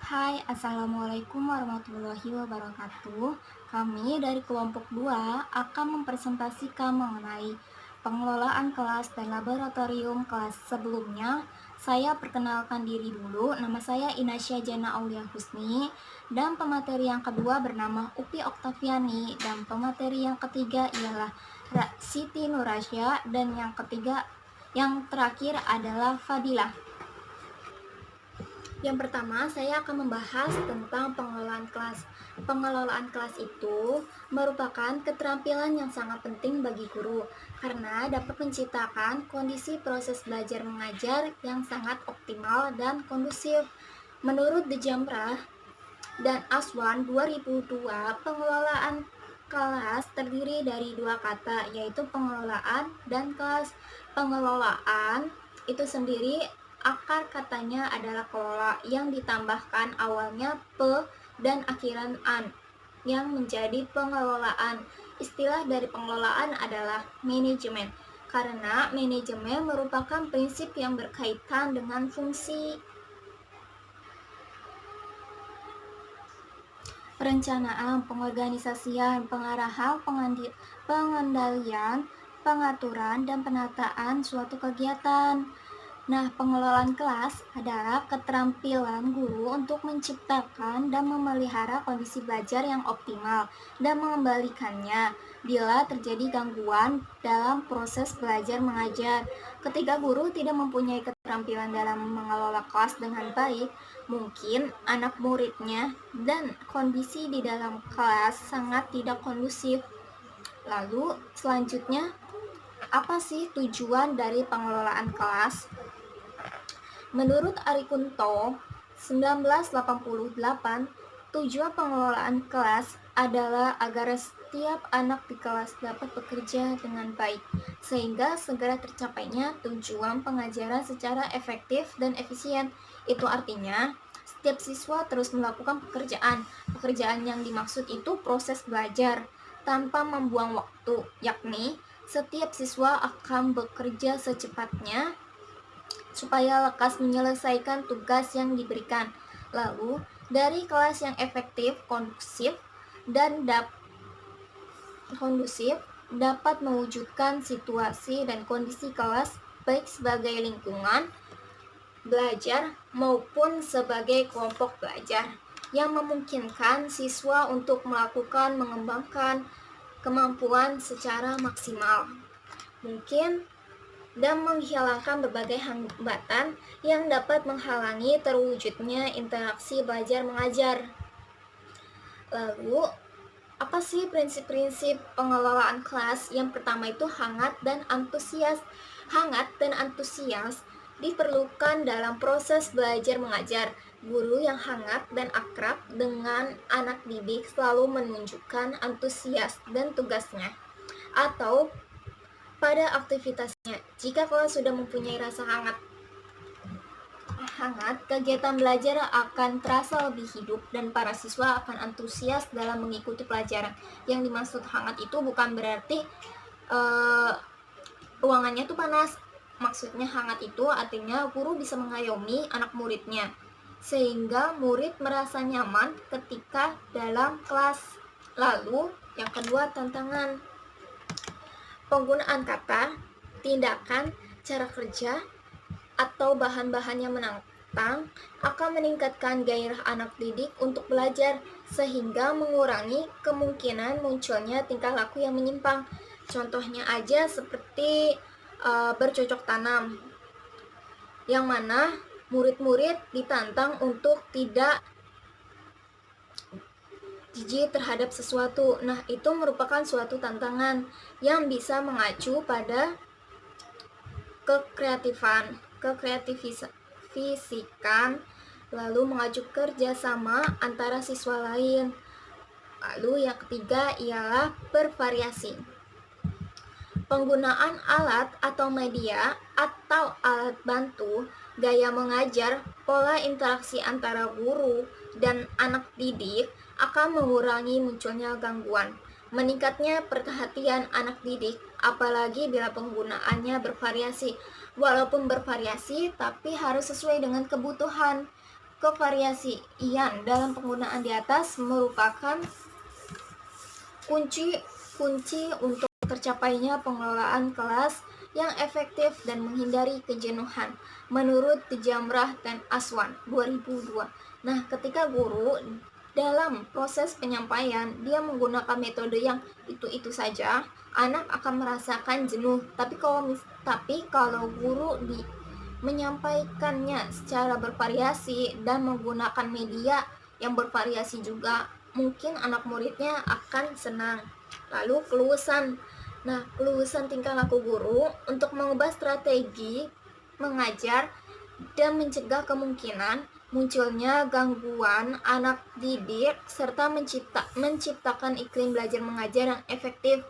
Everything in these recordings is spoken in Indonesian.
Hai, Assalamualaikum warahmatullahi wabarakatuh. Kami dari kelompok 2 akan mempresentasikan mengenai pengelolaan kelas dan laboratorium kelas sebelumnya. Saya perkenalkan diri dulu, nama saya Inasya Jana Aulia Husni, dan pemateri yang kedua bernama Upi Oktaviani, dan pemateri yang ketiga ialah Siti Nurasya, dan yang terakhir adalah Fadilah. Yang pertama, saya akan membahas tentang pengelolaan kelas. Pengelolaan kelas itu merupakan keterampilan yang sangat penting bagi guru karena dapat menciptakan kondisi proses belajar mengajar yang sangat optimal dan kondusif. Menurut The Jamrah dan Aswan 2002, pengelolaan kelas terdiri dari dua kata, yaitu pengelolaan dan kelas. Pengelolaan itu sendiri akar katanya adalah kelola yang ditambahkan awalnya pe dan akhiran an yang menjadi pengelolaan. Istilah dari pengelolaan adalah manajemen karena manajemen merupakan prinsip yang berkaitan dengan fungsi perencanaan, pengorganisasian, pengarahan, pengendalian, pengaturan, dan penataan suatu kegiatan. Nah, pengelolaan kelas adalah keterampilan guru untuk menciptakan dan memelihara kondisi belajar yang optimal dan mengembalikannya bila terjadi gangguan dalam proses belajar mengajar. Ketika guru tidak mempunyai keterampilan dalam mengelola kelas dengan baik, mungkin anak muridnya dan kondisi di dalam kelas sangat tidak kondusif. Lalu, selanjutnya, apa sih tujuan dari pengelolaan kelas? Menurut Ari Kunto, 1988, tujuan pengelolaan kelas adalah agar setiap anak di kelas dapat bekerja dengan baik, sehingga segera tercapainya tujuan pengajaran secara efektif dan efisien. Itu artinya, setiap siswa terus melakukan pekerjaan yang dimaksud itu proses belajar, tanpa membuang waktu, yakni setiap siswa akan bekerja secepatnya supaya lekas menyelesaikan tugas yang diberikan. Lalu, dari kelas yang efektif, kondusif dapat mewujudkan situasi dan kondisi kelas baik sebagai lingkungan belajar maupun sebagai kelompok belajar yang memungkinkan siswa untuk mengembangkan kemampuan secara maksimal. Mungkin dan menghilangkan berbagai hambatan yang dapat menghalangi terwujudnya interaksi belajar mengajar. Lalu, apa sih prinsip-prinsip pengelolaan kelas? Yang pertama itu hangat dan antusias. Hangat dan antusias diperlukan dalam proses belajar mengajar. Guru yang hangat dan akrab dengan anak didik selalu menunjukkan antusias dan tugasnya atau pada aktivitasnya. Jika kelas sudah mempunyai rasa hangat, kegiatan belajar akan terasa lebih hidup dan para siswa akan antusias dalam mengikuti pelajaran. Yang dimaksud hangat itu bukan berarti ruangannya tuh panas. Maksudnya hangat itu artinya guru bisa mengayomi anak muridnya sehingga murid merasa nyaman ketika dalam kelas. Lalu yang kedua, tantangan. Penggunaan kata, tindakan, cara kerja, atau bahan-bahan yang menantang akan meningkatkan gairah anak didik untuk belajar sehingga mengurangi kemungkinan munculnya tingkah laku yang menyimpang. Contohnya aja seperti bercocok tanam, yang mana murid-murid ditantang untuk tidak jijik terhadap sesuatu. Nah, itu merupakan suatu tantangan yang bisa mengacu pada kekreativisan, lalu mengacu kerjasama antara siswa lain. Lalu yang ketiga ialah bervariasi. Penggunaan alat atau media atau alat bantu, gaya mengajar, pola interaksi antara guru dan anak didik akan mengurangi munculnya gangguan, meningkatnya perhatian anak didik, apalagi bila penggunaannya bervariasi. Walaupun bervariasi, tapi harus sesuai dengan kebutuhan. Kevariasian dalam penggunaan di atas merupakan kunci untuk tercapainya pengelolaan kelas yang efektif dan menghindari kejenuhan, menurut Jamrah dan Aswan 2002. Nah, ketika guru dalam proses penyampaian dia menggunakan metode yang itu saja, anak akan merasakan jenuh. Tapi kalau guru menyampaikannya secara bervariasi dan menggunakan media yang bervariasi juga, mungkin anak muridnya akan senang. Lalu keluasan. Nah, keluasan tingkah laku guru untuk mengubah strategi mengajar dan mencegah kemungkinan munculnya gangguan anak didik serta menciptakan iklim belajar mengajar yang efektif.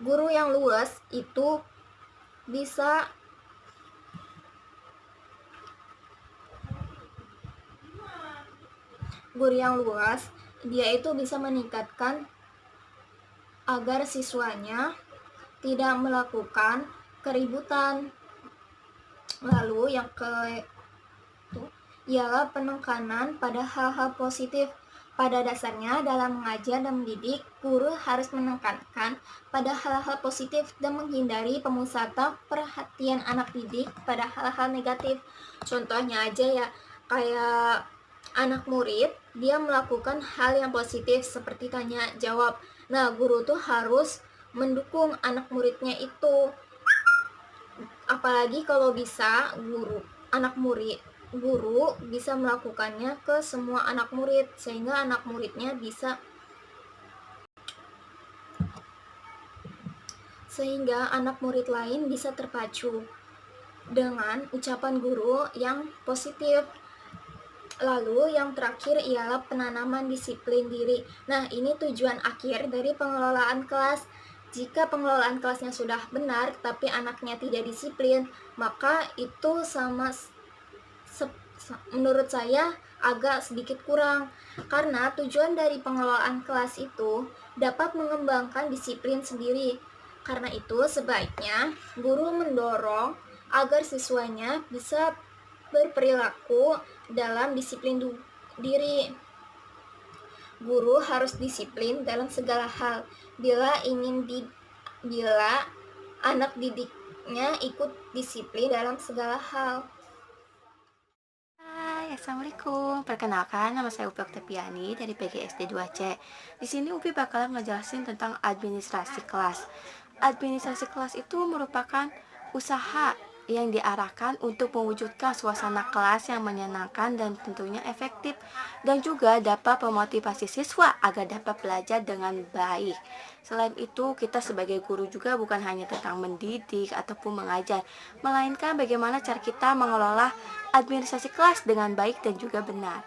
Guru yang luas itu bisa dia itu bisa meningkatkan agar siswanya tidak melakukan keributan. Lalu yang ialah penekanan pada hal-hal positif. Pada dasarnya dalam mengajar dan mendidik, guru harus menekankan pada hal-hal positif dan menghindari pemusatan perhatian anak didik pada hal-hal negatif. Contohnya aja ya, kayak anak murid dia melakukan hal yang positif seperti tanya jawab. Nah, guru tuh harus mendukung anak muridnya itu. Apalagi kalau bisa guru bisa melakukannya ke semua anak murid sehingga anak muridnya sehingga anak murid lain bisa terpacu dengan ucapan guru yang positif. Lalu yang terakhir ialah penanaman disiplin diri. Nah, ini tujuan akhir dari pengelolaan kelas. Jika pengelolaan kelasnya sudah benar tapi anaknya tidak disiplin, maka itu menurut saya agak sedikit kurang, karena tujuan dari pengelolaan kelas itu dapat mengembangkan disiplin sendiri. Karena itu sebaiknya guru mendorong agar siswanya bisa berperilaku dalam disiplin diri. Guru harus disiplin dalam segala hal bila anak didiknya ikut disiplin dalam segala hal. Hai, Assalamualaikum. Perkenalkan, nama saya Upi Oktaviani dari PGSD 2C. Di sini Upi bakalan ngejelasin tentang administrasi kelas. Administrasi kelas itu merupakan usaha yang diarahkan untuk mewujudkan suasana kelas yang menyenangkan dan tentunya efektif, dan juga dapat memotivasi siswa agar dapat belajar dengan baik. Selain itu, kita sebagai guru juga bukan hanya tentang mendidik ataupun mengajar, melainkan bagaimana cara kita mengelola administrasi kelas dengan baik dan juga benar.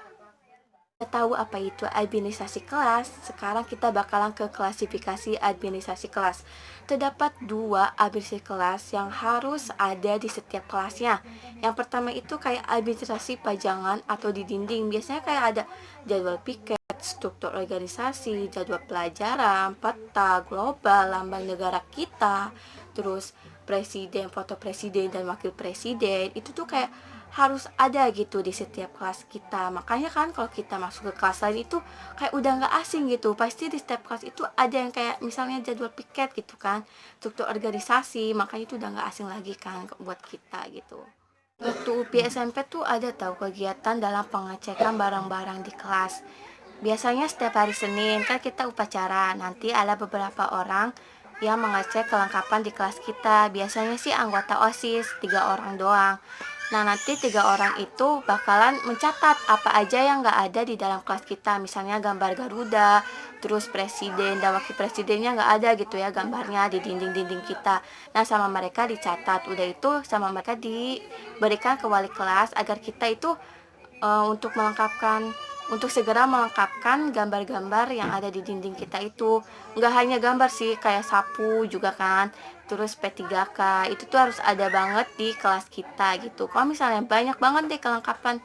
Tahu apa itu administrasi kelas? Sekarang kita bakalan ke klasifikasi administrasi kelas. Terdapat 2 administrasi kelas yang harus ada di setiap kelasnya. Yang pertama itu kayak administrasi pajangan atau di dinding. Biasanya kayak ada jadwal piket, struktur organisasi, jadwal pelajaran, peta, global, lambang negara kita, terus presiden, foto presiden dan wakil presiden. Itu tuh kayak harus ada gitu di setiap kelas kita. Makanya kan kalau kita masuk ke kelas lain itu kayak udah nggak asing gitu. Pasti di setiap kelas itu ada yang kayak misalnya jadwal piket gitu kan, struktur organisasi. Makanya itu udah nggak asing lagi kan buat kita gitu. Waktu UPI SMP tuh ada tahu kegiatan dalam pengecekan barang-barang di kelas. Biasanya setiap hari Senin kan kita upacara. Nanti ada beberapa orang yang mengecek kelengkapan di kelas kita. Biasanya sih anggota OSIS 3 orang doang. Nah, nanti 3 orang itu bakalan mencatat apa aja yang nggak ada di dalam kelas kita. Misalnya gambar Garuda, terus presiden dan wakil presidennya nggak ada gitu ya gambarnya di dinding-dinding kita. Nah, sama mereka dicatat. Udah itu sama mereka diberikan ke wali kelas agar kita itu untuk segera melengkapkan gambar-gambar yang ada di dinding kita itu. Nggak hanya gambar sih, kayak sapu juga kan, terus P3K, itu tuh harus ada banget di kelas kita gitu. Kalau misalnya banyak banget deh kelengkapan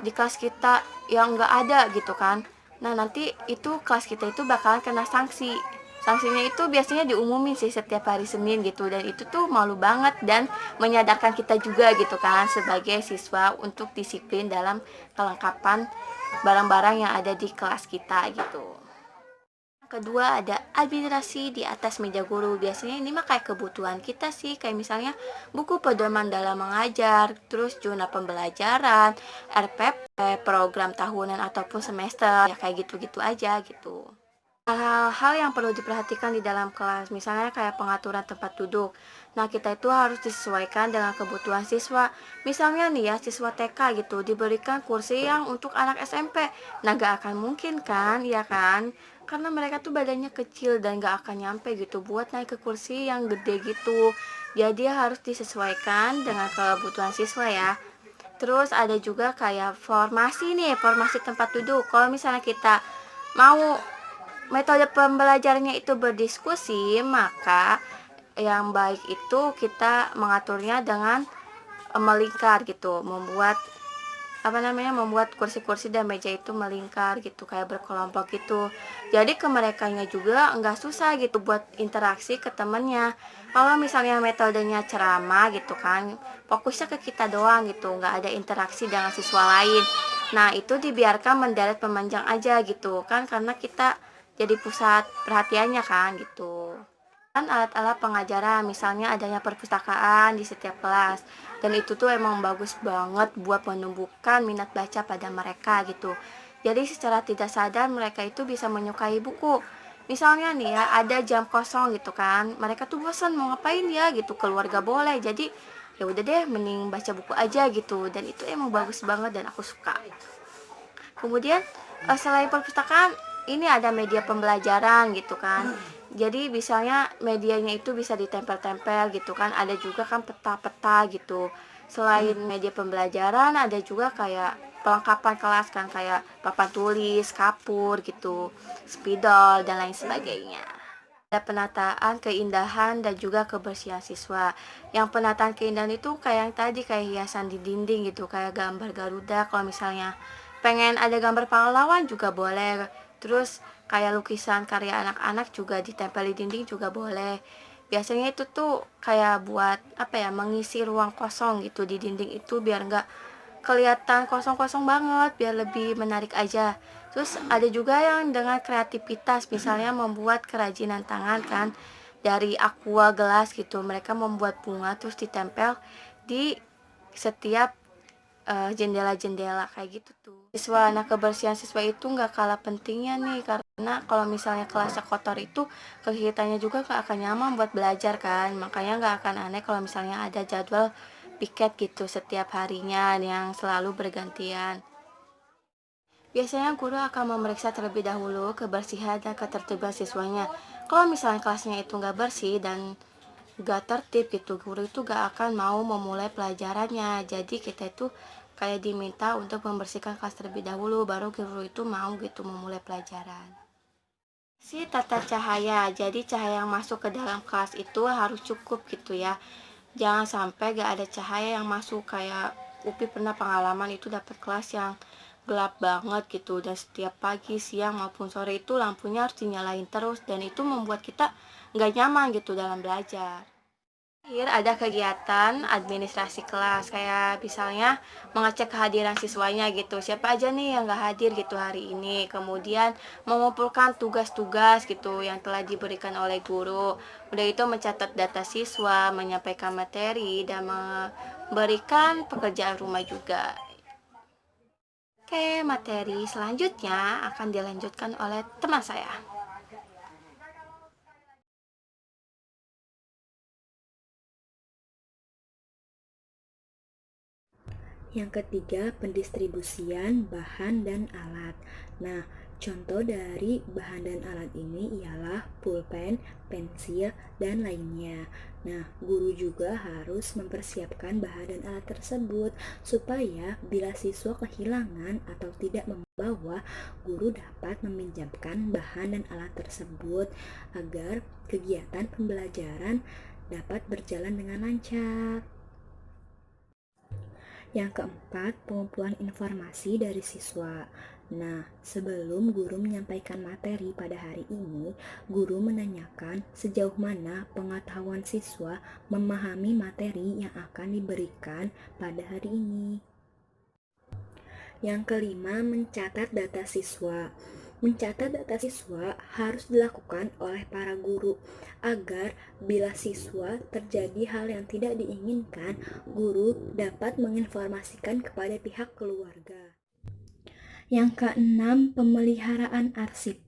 di kelas kita yang nggak ada gitu kan, nah nanti itu kelas kita itu bakalan kena sanksi. Sanksinya itu biasanya diumumin sih setiap hari Senin gitu, dan itu tuh malu banget dan menyadarkan kita juga gitu kan sebagai siswa untuk disiplin dalam kelengkapan barang-barang yang ada di kelas kita gitu. Kedua ada administrasi di atas meja guru. Biasanya ini mah kayak kebutuhan kita sih, kayak misalnya buku pedoman dalam mengajar, terus jurnal pembelajaran, RPP, program tahunan ataupun semester, ya kayak gitu-gitu aja gitu. Hal-hal yang perlu diperhatikan di dalam kelas, misalnya kayak pengaturan tempat duduk. Nah, kita itu harus disesuaikan dengan kebutuhan siswa. Misalnya nih ya, siswa TK gitu, diberikan kursi yang untuk anak SMP. Nah, gak akan mungkin kan, ya kan? Karena mereka tuh badannya kecil dan gak akan nyampe gitu buat naik ke kursi yang gede gitu. Jadi harus disesuaikan dengan kebutuhan siswa ya. Terus ada juga kayak formasi nih, formasi tempat duduk. Kalau misalnya kita mau metode pembelajarannya itu berdiskusi, maka yang baik itu kita mengaturnya dengan melingkar gitu, membuat kursi-kursi dan meja itu melingkar gitu, kayak berkelompok gitu. Jadi ke merekanya juga nggak susah gitu buat interaksi ke temennya. Kalau misalnya metodenya ceramah gitu kan, fokusnya ke kita doang gitu, nggak ada interaksi dengan siswa lain. Nah, itu dibiarkan mendarat pemanjang aja gitu kan, karena kita jadi pusat perhatiannya kan gitu. Kan alat-alat pengajaran, misalnya adanya perpustakaan di setiap kelas, dan itu tuh emang bagus banget buat menumbuhkan minat baca pada mereka gitu. Jadi secara tidak sadar mereka itu bisa menyukai buku. Misalnya nih ya, ada jam kosong gitu kan, mereka tuh bosan mau ngapain ya gitu, keluarga boleh. Jadi ya udah deh, mending baca buku aja gitu, dan itu emang bagus banget dan aku suka. Kemudian selain perpustakaan, ini ada media pembelajaran gitu kan. Jadi misalnya medianya itu bisa ditempel-tempel gitu kan. Ada juga kan peta-peta gitu. Selain media pembelajaran, ada juga kayak perlengkapan kelas kan, kayak papan tulis, kapur gitu, spidol dan lain sebagainya. Ada penataan keindahan dan juga kebersihan siswa. Yang penataan keindahan itu kayak yang tadi, kayak hiasan di dinding gitu, kayak gambar Garuda. Kalau misalnya pengen ada gambar pahlawan juga boleh. Terus kayak lukisan karya anak-anak juga ditempel di dinding juga boleh. Biasanya itu tuh kayak buat mengisi ruang kosong gitu di dinding itu, biar nggak kelihatan kosong-kosong banget, biar lebih menarik aja. Terus ada juga yang dengan kreativitas, misalnya membuat kerajinan tangan kan, dari aqua gelas gitu, mereka membuat bunga terus ditempel di setiap jendela-jendela kayak gitu tuh. Nah, kebersihan siswa itu nggak kalah pentingnya nih, karena kalau misalnya kelasnya kotor itu kegiatannya juga nggak akan nyaman buat belajar kan. Makanya nggak akan aneh kalau misalnya ada jadwal piket gitu setiap harinya yang selalu bergantian. Biasanya guru akan memeriksa terlebih dahulu kebersihan dan ketertiban siswanya. Kalau misalnya kelasnya itu nggak bersih dan nggak tertib gitu, guru itu nggak akan mau memulai pelajarannya. Jadi kita itu kayak diminta untuk membersihkan kelas terlebih dahulu, baru guru itu mau gitu memulai pelajaran. Si tata cahaya, jadi cahaya yang masuk ke dalam kelas itu harus cukup gitu ya. Jangan sampai gak ada cahaya yang masuk, kayak Upi pernah pengalaman itu dapat kelas yang gelap banget gitu, dan setiap pagi, siang maupun sore itu lampunya harus dinyalain terus, dan itu membuat kita gak nyaman gitu dalam belajar. Akhir ada kegiatan administrasi kelas, kayak misalnya mengecek kehadiran siswanya gitu, siapa aja nih yang gak hadir gitu hari ini. Kemudian mengumpulkan tugas-tugas gitu yang telah diberikan oleh guru. Udah itu mencatat data siswa, menyampaikan materi, dan memberikan pekerjaan rumah juga. Oke, materi selanjutnya akan dilanjutkan oleh teman saya. Yang ketiga, pendistribusian bahan dan alat. Nah, contoh dari bahan dan alat ini ialah pulpen, pensil, dan lainnya. Nah, guru juga harus mempersiapkan bahan dan alat tersebut supaya bila siswa kehilangan atau tidak membawa, guru dapat meminjamkan bahan dan alat tersebut agar kegiatan pembelajaran dapat berjalan dengan lancar. Yang keempat, pengumpulan informasi dari siswa. Nah, sebelum guru menyampaikan materi pada hari ini, guru menanyakan sejauh mana pengetahuan siswa memahami materi yang akan diberikan pada hari ini. Yang kelima, mencatat data siswa. Mencatat data siswa harus dilakukan oleh para guru agar bila siswa terjadi hal yang tidak diinginkan, guru dapat menginformasikan kepada pihak keluarga. Yang keenam, pemeliharaan arsip.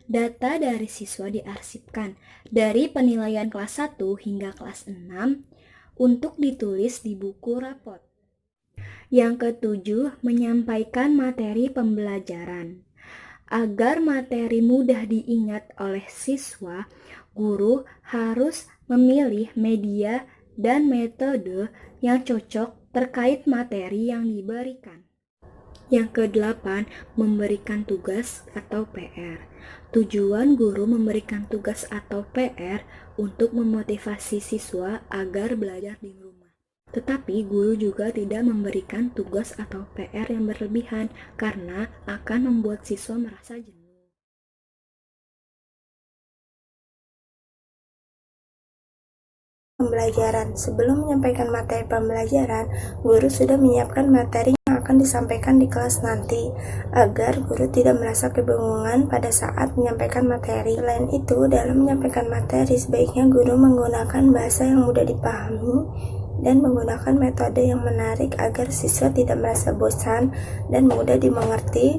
Data dari siswa diarsipkan dari penilaian kelas 1 hingga kelas 6 untuk ditulis di buku rapot. Yang ketujuh, menyampaikan materi pembelajaran. Agar materi mudah diingat oleh siswa, guru harus memilih media dan metode yang cocok terkait materi yang diberikan. Yang kedelapan, memberikan tugas atau PR. Tujuan guru memberikan tugas atau PR untuk memotivasi siswa agar belajar di rumah. Tetapi guru juga tidak memberikan tugas atau PR yang berlebihan karena akan membuat siswa merasa jenuh. Pembelajaran. Sebelum menyampaikan materi pembelajaran, guru sudah menyiapkan materi yang akan disampaikan di kelas nanti, agar guru tidak merasa kebingungan pada saat menyampaikan materi. Selain itu, dalam menyampaikan materi, sebaiknya guru menggunakan bahasa yang mudah dipahami dan menggunakan metode yang menarik agar siswa tidak merasa bosan dan mudah dimengerti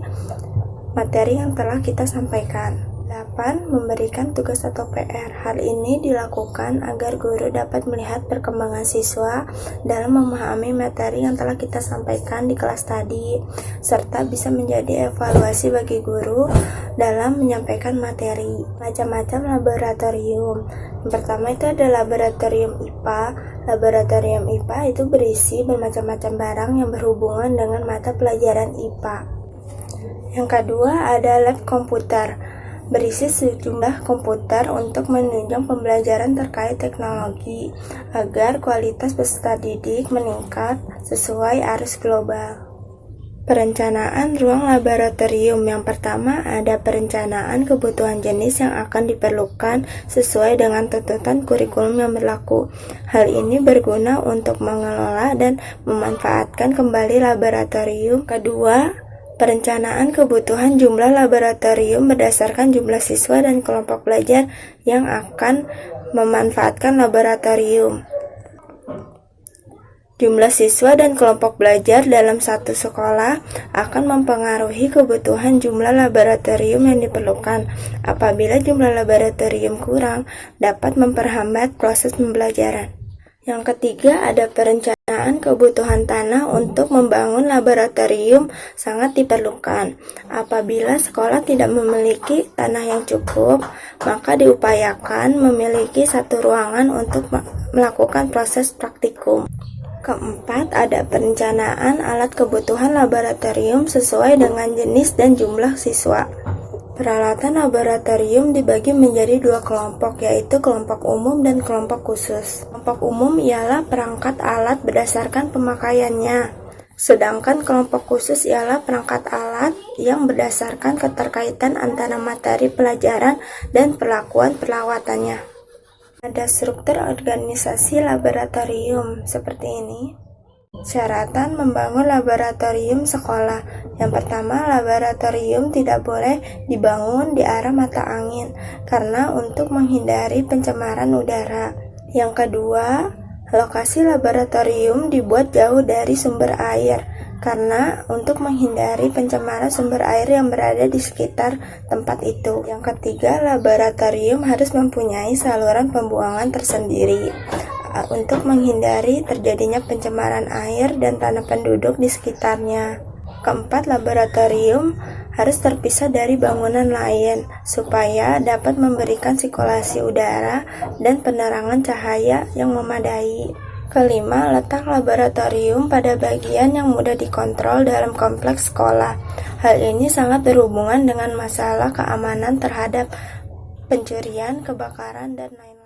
materi yang telah kita sampaikan. 8. Memberikan tugas atau PR. Hal ini dilakukan agar guru dapat melihat perkembangan siswa dalam memahami materi yang telah kita sampaikan di kelas tadi, serta bisa menjadi evaluasi bagi guru dalam menyampaikan materi. Macam-macam laboratorium. Yang pertama itu ada laboratorium IPA. Laboratorium IPA itu berisi bermacam-macam barang yang berhubungan dengan mata pelajaran IPA. Yang kedua ada lab komputer, berisi sejumlah komputer untuk menunjang pembelajaran terkait teknologi agar kualitas peserta didik meningkat sesuai arus global. Perencanaan ruang laboratorium. Yang pertama ada perencanaan kebutuhan jenis yang akan diperlukan sesuai dengan tuntutan kurikulum yang berlaku. Hal ini berguna untuk mengelola dan memanfaatkan kembali laboratorium. Kedua, perencanaan kebutuhan jumlah laboratorium berdasarkan jumlah siswa dan kelompok belajar yang akan memanfaatkan laboratorium. Jumlah siswa dan kelompok belajar dalam satu sekolah akan mempengaruhi kebutuhan jumlah laboratorium yang diperlukan. Apabila jumlah laboratorium kurang, dapat memperhambat proses pembelajaran. Yang ketiga ada perencanaan kebutuhan tanah untuk membangun laboratorium sangat diperlukan. Apabila sekolah tidak memiliki tanah yang cukup, maka diupayakan memiliki satu ruangan untuk melakukan proses praktikum. Keempat, ada perencanaan alat kebutuhan laboratorium sesuai dengan jenis dan jumlah siswa. Peralatan laboratorium dibagi menjadi dua kelompok, yaitu kelompok umum dan kelompok khusus. Kelompok umum ialah perangkat alat berdasarkan pemakaiannya, sedangkan kelompok khusus ialah perangkat alat yang berdasarkan keterkaitan antara materi pelajaran dan perlakuan peralatannya. Ada struktur organisasi laboratorium seperti ini. Syaratan membangun laboratorium sekolah. Yang pertama, laboratorium tidak boleh dibangun di arah mata angin karena untuk menghindari pencemaran udara. Yang kedua, lokasi laboratorium dibuat jauh dari sumber air karena untuk menghindari pencemaran sumber air yang berada di sekitar tempat itu. Yang ketiga, laboratorium harus mempunyai saluran pembuangan tersendiri untuk menghindari terjadinya pencemaran air dan tanah penduduk di sekitarnya. Keempat, laboratorium harus terpisah dari bangunan lain supaya dapat memberikan sirkulasi udara dan penerangan cahaya yang memadai. Kelima, letak laboratorium pada bagian yang mudah dikontrol dalam kompleks sekolah. Hal ini sangat berhubungan dengan masalah keamanan terhadap pencurian, kebakaran, dan lain-lain.